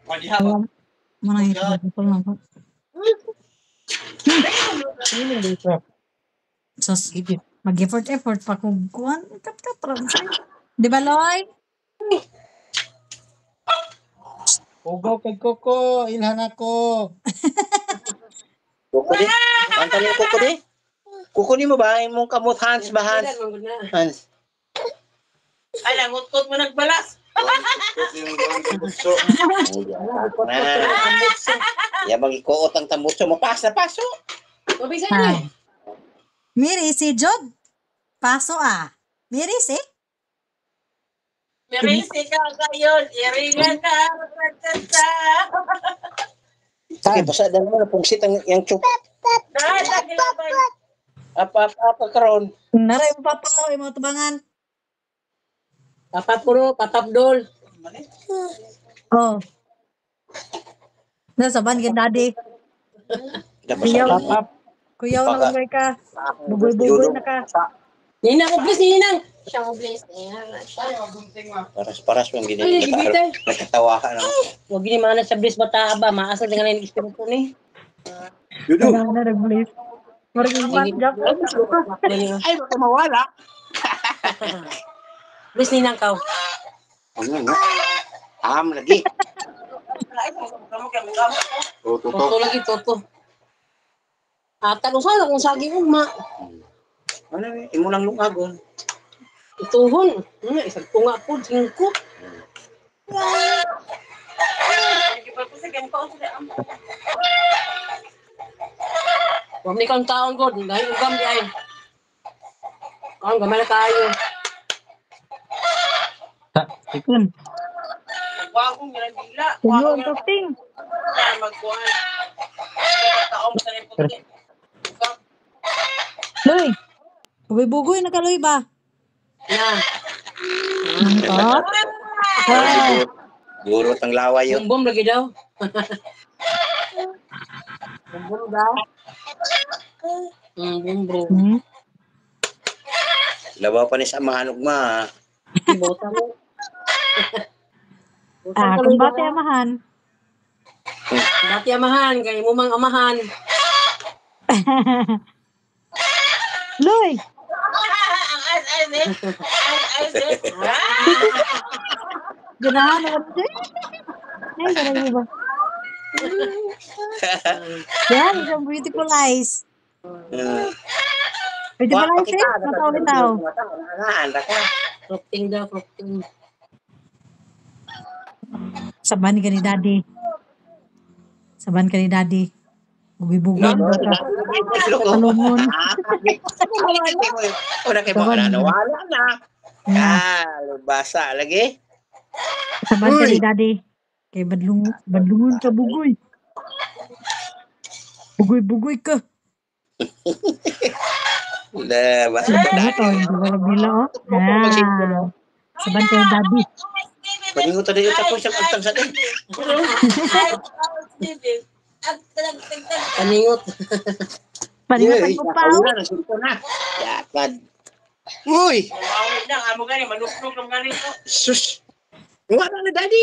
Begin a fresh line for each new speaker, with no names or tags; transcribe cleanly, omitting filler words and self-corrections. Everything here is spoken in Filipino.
Alam, manang ito lang ko. Sus, mag-effort pa kung kuhan. Tap-tap, di ba, Loy?
Ugaw kay Koko, ilhan ako.
Kuko di. Anta ni kuko di. Kuko ni mo ba imong kamot Hans ba Hans? Hans.
Ay, nangutkot mo nagbalas.
Ya magikuot ang tambutso mo pas na paso.
Mabisa
Ah. Miri, si Job. Paso Miri, si?
Merisi ka ngayon. Iringan ka.
Sige, basta dahil mo na pungsit ang chup. Apa karon?
Naray mo papa mo, imo tubangan.
Papapuro, papapdol.
Oh. Nasaban kin daddy. Kuyaw na lang ka. Bugoy-bugoy na ka.
Nina ko, please, Nina.
Paras mong gini. Nakatawa ka lang.
Huwag gini mana sa bliss bata ba. Maasal dengan yung espiritu ni.
Dudu.
Na nag-bliss. Marang matjak.
Ay, baka mawala.
Bliss, Nina ka.
Ano nga? Lagi.
Toto lagi, toto. Tanong sana kung saging ugma.
Ano imo lang lungagon.
Ituhon. Isang tunga po, 5. Huwag ni kang taon ko. Dahil ugam di ay. Ang gamay na tayo.
Ikon.
Wagong gila.
Tuyo ang topping.
Magkuhan. Taong sa rin po.
Loy. Bugoy-bugoy na ka, Loy ba?
Yan.
Nangkot?
Gurot ang laway yun.
Bumbom lagi daw. Bumbom daw. Bumbom.
Labaw pa ni sa mahanog ma.
Bota mo.
Kung bati amahan.
Bati amahan. Kaya mo mang amahan.
Loy! Ganahan naman siya. Ay, ganahan mo ba? Yan, isang beautiful eyes. Beautiful eyes eh? Mataw-litaw.
Frokting daw, frokting.
Saban ka ni daddy. Saban ka ni daddy. Bugi-bugi ba ka? Kalungon.
Una kayo mga nanawala na. Basa lagi.
Saban ka ni daddy. Kay badlungon ka bugoy. Bugoy-bugoy ka.
Basa ka daddy.
Saban ka ni daddy.
Paningot na yun tapos siyang agtang sa din.
Paningot.
Paningot ang kupaw.
Yakad. Uy!
Amo gani, manuknuk ng gani ko.
Sus! Wala na daddy.